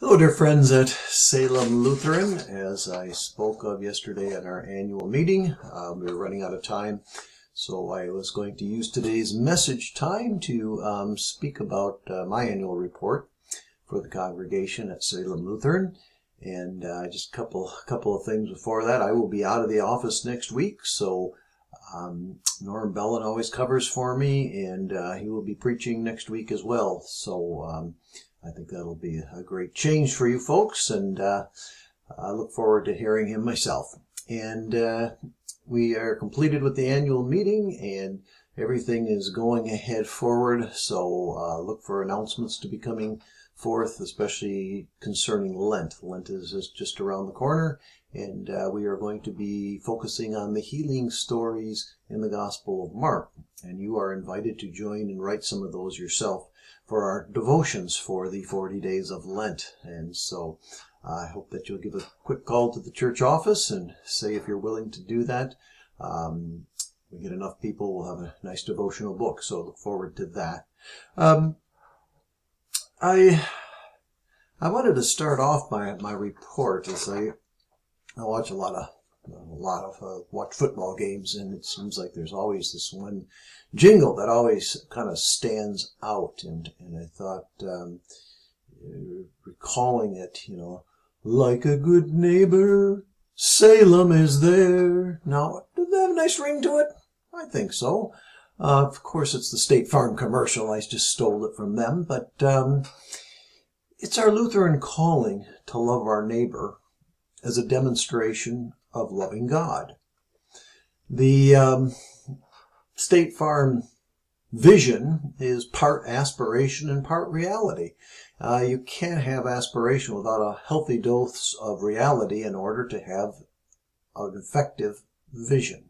Hello, dear friends at Salem Lutheran. As I spoke of yesterday at our annual meeting, we were running out of time, so I was going to use today's message time to speak about my annual report for the congregation at Salem Lutheran. And just a couple of things before that. I will be out of the office next week, so Norm Bellin always covers for me, and he will be preaching next week as well. So I think that'll be a great change for you folks, and I look forward to hearing him myself. And we are completed with the annual meeting, and everything is going ahead forward. So look for announcements to be coming forth, especially concerning Lent. Lent is just around the corner, and we are going to be focusing on the healing stories in the Gospel of Mark. And you are invited to join and write some of those yourself for our devotions for the 40 days of Lent. And so I hope that you'll give a quick call to the church office and say if you're willing to do that. We get enough people, we'll have a nice devotional book, so look forward to that. I wanted to start off my report as I watch watch football games, and it seems like there's always this one jingle that always kind of stands out, and I thought, recalling it, like a good neighbor, Salem is there. Now, does that have a nice ring to it? I think so. Of course, it's the State Farm commercial. I just stole it from them, but it's our Lutheran calling to love our neighbor as a demonstration of loving God. The State Farm vision is part aspiration and part reality. You can't have aspiration without a healthy dose of reality in order to have an effective vision.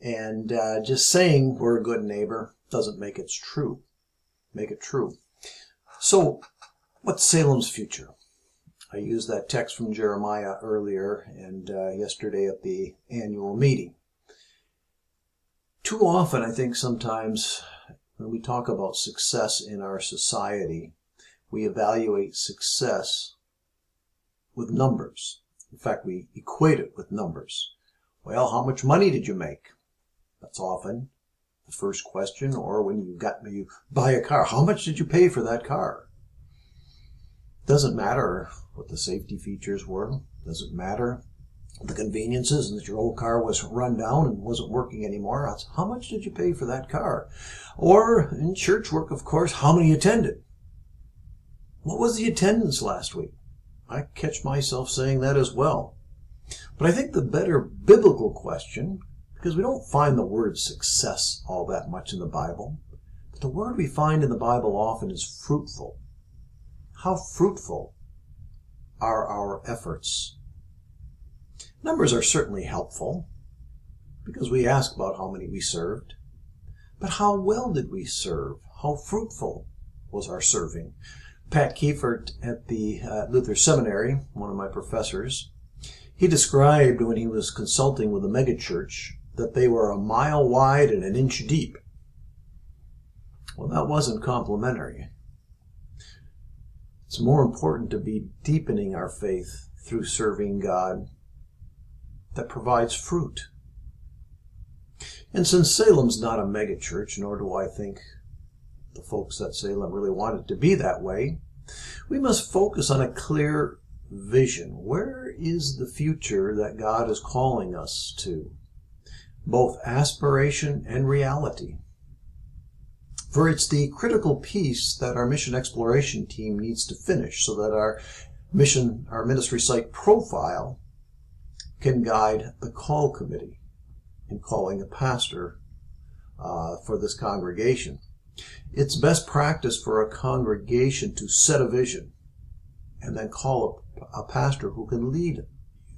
And just saying we're a good neighbor doesn't make it true. So, what's Salem's future? I used that text from Jeremiah earlier and yesterday at the annual meeting. Too often, I think sometimes when we talk about success in our society, we evaluate success with numbers. In fact, we equate it with numbers. Well, how much money did you make? That's often the first question. Or when you buy a car, how much did you pay for that car? Doesn't matter what the safety features were. Doesn't matter the conveniences and that your old car was run down and wasn't working anymore. That's how much did you pay for that car? Or in church work, of course, how many attended? What was the attendance last week? I catch myself saying that as well. But I think the better biblical question, because we don't find the word success all that much in the Bible, but the word we find in the Bible often is fruitful. How fruitful are our efforts? Numbers are certainly helpful because we ask about how many we served. But how well did we serve? How fruitful was our serving? Pat Kiefert at the Luther Seminary, one of my professors, he described when he was consulting with a megachurch that they were 1 mile wide and 1 inch deep. Well, that wasn't complimentary. It's more important to be deepening our faith through serving God that provides fruit. And since Salem's not a megachurch, nor do I think the folks at Salem really want it to be that way, we must focus on a clear vision. Where is the future that God is calling us to? Both aspiration and reality. For it's the critical piece that our mission exploration team needs to finish so that our ministry site profile can guide the call committee in calling a pastor for this congregation. It's best practice for a congregation to set a vision and then call a pastor who can lead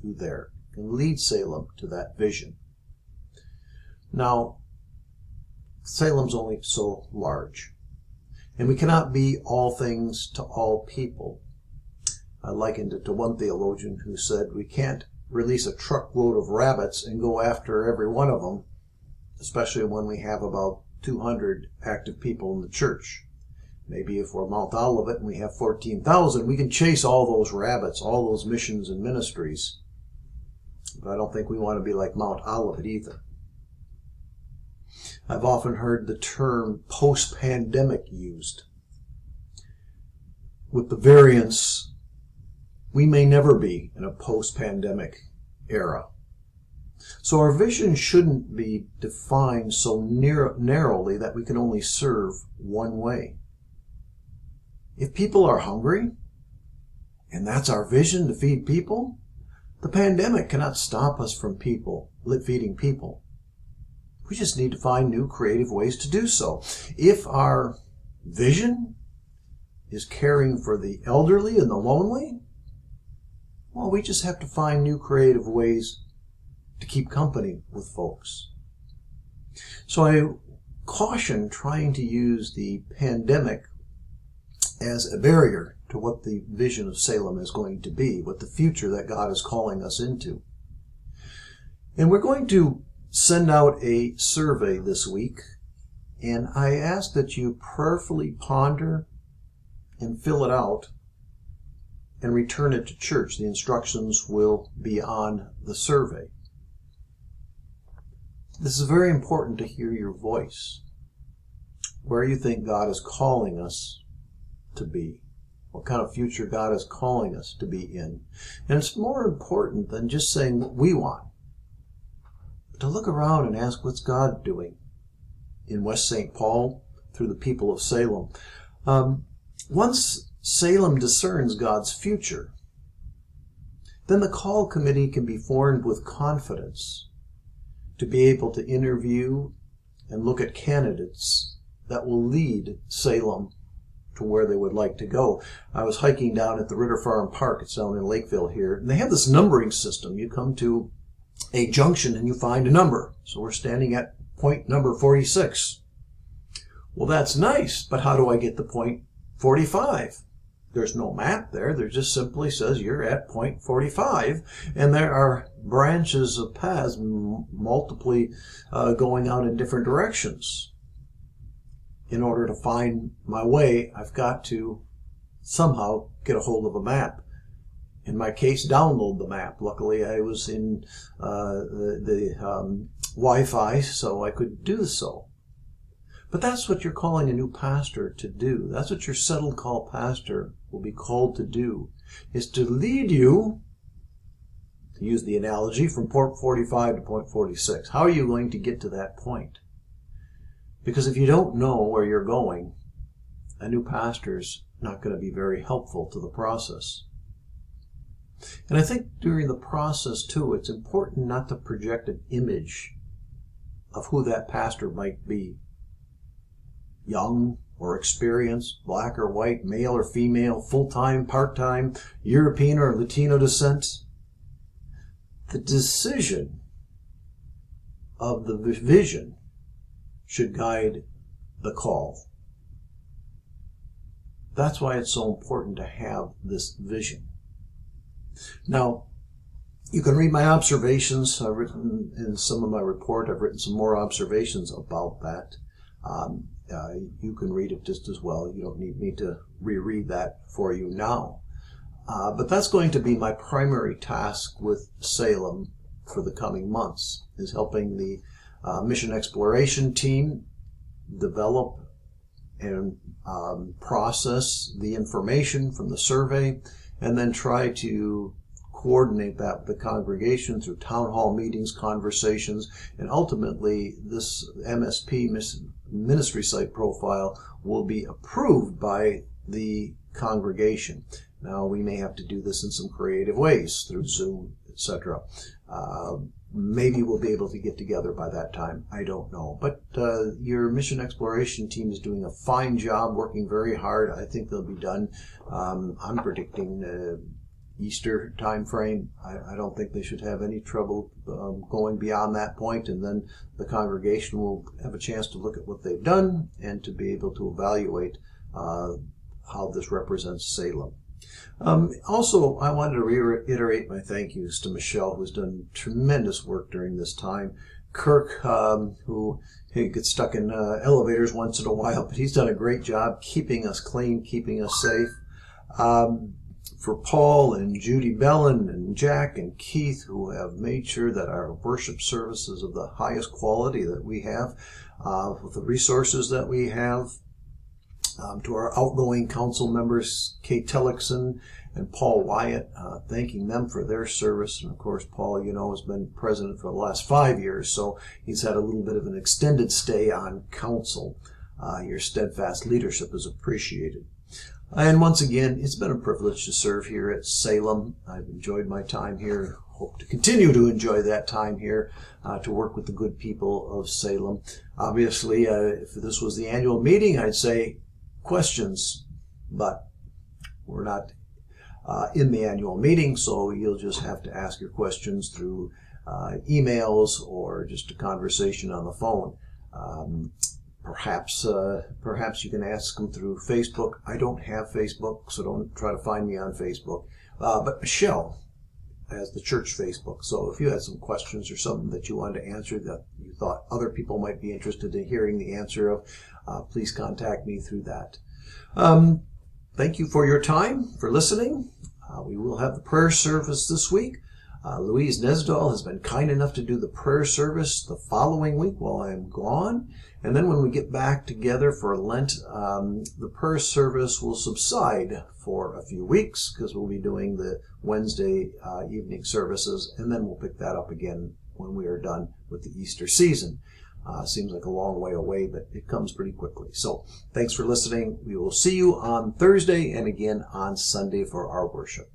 you there, can lead Salem to that vision. Now, Salem's only so large, and we cannot be all things to all people. I likened it to one theologian who said we can't release a truckload of rabbits and go after every one of them, especially when we have about 200 active people in the church. Maybe if we're Mount Olivet and we have 14,000, we can chase all those rabbits, all those missions and ministries. But I don't think we want to be like Mount Olivet either. I've often heard the term post-pandemic used. With the variants, we may never be in a post-pandemic era. So our vision shouldn't be defined so narrowly that we can only serve one way. If people are hungry, and that's our vision, to feed people, the pandemic cannot stop us from feeding people. We just need to find new creative ways to do so. If our vision is caring for the elderly and the lonely, well, we just have to find new creative ways to keep company with folks. So I caution trying to use the pandemic as a barrier to what the vision of Salem is going to be, what the future that God is calling us into. And we're going to send out a survey this week, and I ask that you prayerfully ponder and fill it out and return it to church. The instructions will be on the survey. This is very important to hear your voice, where you think God is calling us to be, what kind of future God is calling us to be in. And it's more important than just saying what we want, but to look around and ask, what's God doing in West St. Paul through the people of Salem? Once Salem discerns God's future, then the call committee can be formed with confidence to be able to interview and look at candidates that will lead Salem to where they would like to go. I was hiking down at the Ritter Farm Park. It's down in Lakeville here, and they have this numbering system. You come to a junction and you find a number. So we're standing at point number 46. Well, that's nice, but how do I get to point 45? There's no map there. There just simply says you're at point 45, and there are branches of paths multiply going out in different directions. In order to find my way, I've got to somehow get a hold of a map. In my case, download the map. Luckily, I was in the Wi-Fi, so I could do so. But that's what you're calling a new pastor to do. That's what your settled call pastor will be called to do, is to lead you, to use the analogy, from point 45 to point 46. How are you going to get to that point? Because if you don't know where you're going, a new pastor's not going to be very helpful to the process. And I think during the process, too, it's important not to project an image of who that pastor might be. Young or experienced, black or white, male or female, full-time, part-time, European or Latino descent. The decision of the vision should guide the call. That's why it's so important to have this vision. Now, you can read my observations. I've written in some of my report, I've written some more observations about that. You can read it just as well. You don't need me to reread that for you now. But that's going to be my primary task with Salem for the coming months, is helping the mission exploration team develop and process the information from the survey, and then try to coordinate that with the congregation through town hall meetings, conversations, and ultimately this MSP ministry site profile will be approved by the congregation. Now, we may have to do this in some creative ways through Zoom, etc. Maybe we'll be able to get together by that time. I don't know. But your mission exploration team is doing a fine job, working very hard. I think they'll be done. I'm predicting Easter time frame. I don't think they should have any trouble going beyond that point, and then the congregation will have a chance to look at what they've done and to be able to evaluate how this represents Salem. Also, I wanted to reiterate my thank yous to Michelle, who's done tremendous work during this time, Kirk, who he gets stuck in elevators once in a while, but he's done a great job keeping us clean, keeping us safe. For Paul and Judy Bellin and Jack and Keith, who have made sure that our worship service is of the highest quality that we have, with the resources that we have. To our outgoing council members, Kate Tellickson and Paul Wyatt, thanking them for their service. And of course, Paul, has been president for the last 5 years, so he's had a little bit of an extended stay on council. Your steadfast leadership is appreciated. And once again, it's been a privilege to serve here at Salem. I've enjoyed my time here. Hope to continue to enjoy that time here, to work with the good people of Salem. Obviously, if this was the annual meeting, I'd say questions, but we're not in the annual meeting, so you'll just have to ask your questions through emails or just a conversation on the phone. Perhaps you can ask them through Facebook. I don't have Facebook, so don't try to find me on Facebook. But Michelle has the church Facebook. So if you had some questions or something that you wanted to answer that you thought other people might be interested in hearing the answer of, please contact me through that. Thank you for your time, for listening. We will have the prayer service this week. Louise Nesdahl has been kind enough to do the prayer service the following week while I'm gone. And then when we get back together for Lent, the prayer service will subside for a few weeks because we'll be doing the Wednesday evening services, and then we'll pick that up again when we are done with the Easter season. Seems like a long way away, but it comes pretty quickly. So thanks for listening. We will see you on Thursday and again on Sunday for our worship.